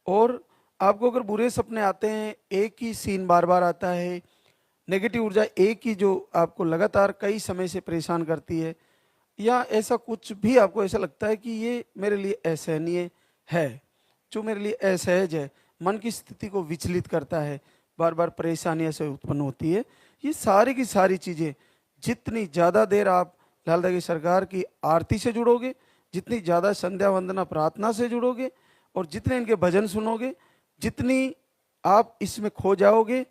और आपको अगर बुरे सपने आते हैं, एक ही सीन बार बार आता है, नेगेटिव ऊर्जा एक ही जो आपको लगातार कई समय से परेशान करती है, या ऐसा कुछ भी आपको ऐसा लगता है कि ये मेरे लिए असहनीय है, जो मेरे लिए असहज है, मन की स्थिति को विचलित करता है, बार बार परेशानियां से उत्पन्न होती है, ये सारी की सारी चीज़ें, जितनी ज़्यादा देर आप लाल दागी सरकार की आरती से जुड़ोगे, जितनी ज़्यादा संध्या वंदना प्रार्थना से जुड़ोगे, और जितने इनके भजन सुनोगे, जितनी आप इसमें खो जाओगे,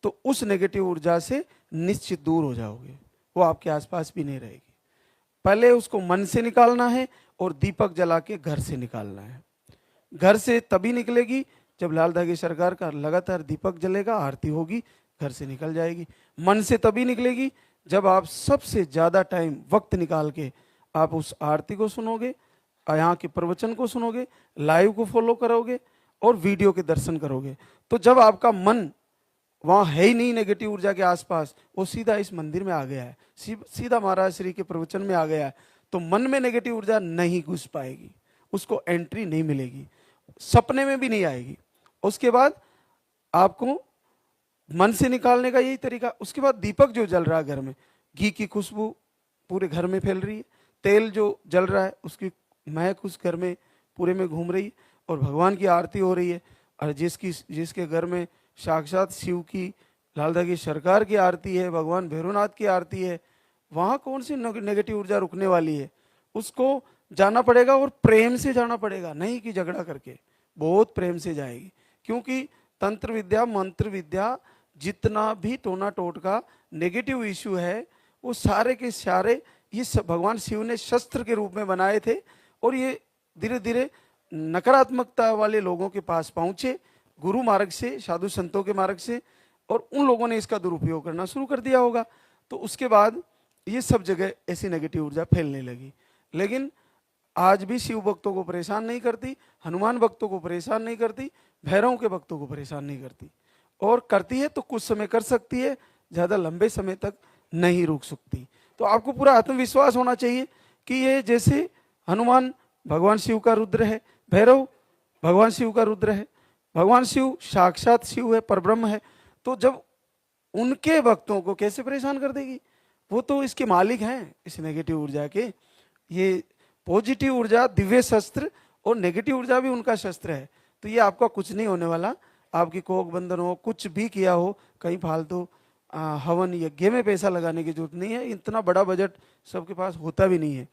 तो उस नेगेटिव ऊर्जा से निश्चित दूर हो जाओगे, वो आपके आसपास भी नहीं रहेगी। पहले उसको मन से निकालना है और दीपक जला के घर से निकालना है। घर से तभी निकलेगी जब लाल धागी सरकार का लगातार दीपक जलेगा, आरती होगी, घर से निकल जाएगी। मन से तभी निकलेगी जब आप सबसे ज़्यादा टाइम वक्त निकाल के आप उस आरती को सुनोगे, यहाँ के प्रवचन को सुनोगे, लाइव को फॉलो करोगे और वीडियो के दर्शन करोगे। तो जब आपका मन वहाँ है ही नहीं नेगेटिव ऊर्जा के आसपास, वो सीधा इस मंदिर में आ गया है, सीधा महाराज श्री के प्रवचन में आ गया है, तो मन में नेगेटिव ऊर्जा नहीं घुस पाएगी, उसको एंट्री नहीं मिलेगी, सपने में भी नहीं आएगी। उसके बाद आपको मन से निकालने का यही तरीका। उसके बाद दीपक जो जल रहा है घर में, घी की खुशबू पूरे घर में फैल रही है, तेल जो जल रहा है उसकी महक उस घर में पूरे में घूम रही है, और भगवान की आरती हो रही है। और जिसके घर में साक्षात शिव की लाल धागी सरकार की आरती है, भगवान भैरवनाथ की आरती है, वहाँ कौन सी नेगेटिव ऊर्जा रुकने वाली है? उसको जाना पड़ेगा, और प्रेम से जाना पड़ेगा, नहीं कि झगड़ा करके, बहुत प्रेम से जाएगी। क्योंकि तंत्र विद्या मंत्र विद्या जितना भी टोना टोटका नेगेटिव इश्यू है, वो सारे के सारे ये भगवान शिव ने शस्त्र के रूप में बनाए थे, और ये धीरे धीरे नकारात्मकता वाले लोगों के पास पहुंचे, गुरु मार्ग से, साधु संतों के मार्ग से, और उन लोगों ने इसका दुरुपयोग करना शुरू कर दिया होगा। तो उसके बाद ये सब जगह ऐसी नेगेटिव ऊर्जा फैलने लगी। लेकिन आज भी शिव भक्तों को परेशान नहीं करती, हनुमान भक्तों को परेशान नहीं करती, भैरव के भक्तों को परेशान नहीं करती, और करती है तो कुछ समय कर सकती है, ज़्यादा लंबे समय तक नहीं रुक सकती। तो आपको पूरा आत्मविश्वास होना चाहिए कि ये जैसे हनुमान भगवान शिव का रुद्र है, भैरव भगवान शिव का रुद्र है, भगवान शिव साक्षात शिव है, परब्रह्म है, तो जब उनके भक्तों को कैसे परेशान कर देगी? वो तो इसके मालिक हैं, इस नेगेटिव ऊर्जा के। ये पॉजिटिव ऊर्जा दिव्य शस्त्र, और नेगेटिव ऊर्जा भी उनका शस्त्र है। तो ये आपका कुछ नहीं होने वाला। आपकी कोक बंधन हो, कुछ भी किया हो, कहीं फालतू हवन यज्ञ में पैसा लगाने की जरूरत नहीं है। इतना बड़ा बजट सबके पास होता भी नहीं है,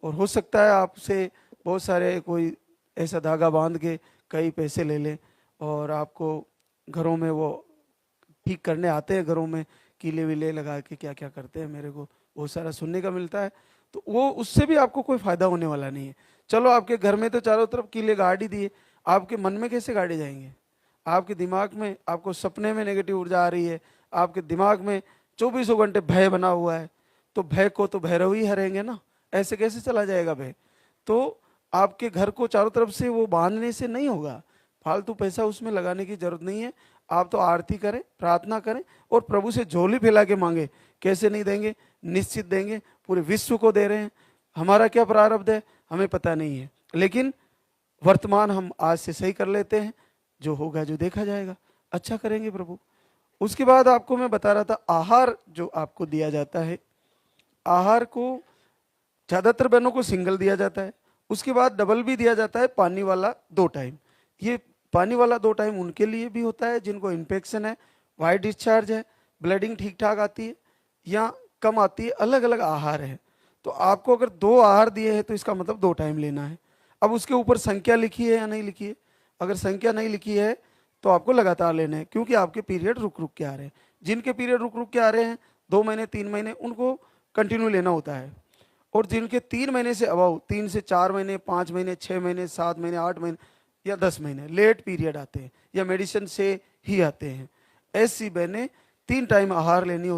और हो सकता है आपसे बहुत सारे कोई ऐसा धागा बांध के कई पैसे ले लें, और आपको घरों में वो ठीक करने आते हैं, घरों में कीले विले लगा के क्या क्या करते हैं, मेरे को बहुत सारा सुनने का मिलता है। तो वो उससे भी आपको कोई फायदा होने वाला नहीं है। चलो आपके घर में तो चारों तरफ कीले गाड़ ही दिए, आपके मन में कैसे गाड़े जाएंगे? आपके दिमाग में, आपको सपने में नेगेटिव ऊर्जा आ रही है, आपके दिमाग में 24 घंटे भय बना हुआ है, तो भय को तो भैरव ही हरेंगे ना, ऐसे कैसे चला जाएगा भय? तो आपके घर को चारों तरफ से वो बांधने से नहीं होगा, फालतू पैसा उसमें लगाने की जरूरत नहीं है। आप तो आरती करें, प्रार्थना करें, और प्रभु से झोली फैला के मांगे। कैसे नहीं देंगे? निश्चित देंगे, पूरे विश्व को दे रहे हैं। हमारा क्या प्रारब्ध है हमें पता नहीं है, लेकिन वर्तमान हम आज से सही कर लेते हैं, जो होगा जो देखा जाएगा, अच्छा करेंगे प्रभु। उसके बाद आपको मैं बता रहा था, आहार जो आपको दिया जाता है, आहार को ज़्यादातर बहनों को सिंगल दिया जाता है, उसके बाद डबल भी दिया जाता है, पानी वाला 2 टाइम। ये पानी वाला 2 टाइम उनके लिए भी होता है जिनको इन्फेक्शन है, वाइट डिस्चार्ज है, ब्लीडिंग ठीक ठाक आती है या कम आती है, अलग अलग आहार है। तो आपको अगर 2 आहार दिए हैं तो इसका मतलब 2 टाइम लेना है। अब उसके ऊपर संख्या लिखी है या नहीं लिखी है? अगर संख्या नहीं लिखी है तो आपको लगातार लेना है, क्योंकि आपके पीरियड रुक रुक के आ रहे हैं। जिनके पीरियड रुक रुक के आ रहे हैं 2 महीने 3 महीने, उनको कंटिन्यू लेना होता है। और जिनके 3 महीने से अबाउ, 3 से 4 महीने, 5 महीने, 6 महीने, 7 महीने, 8 महीने या 10 महीने लेट पीरियड आते हैं, या मेडिसिन से ही आते हैं, ऐसी बहनें 3 टाइम आहार लेनी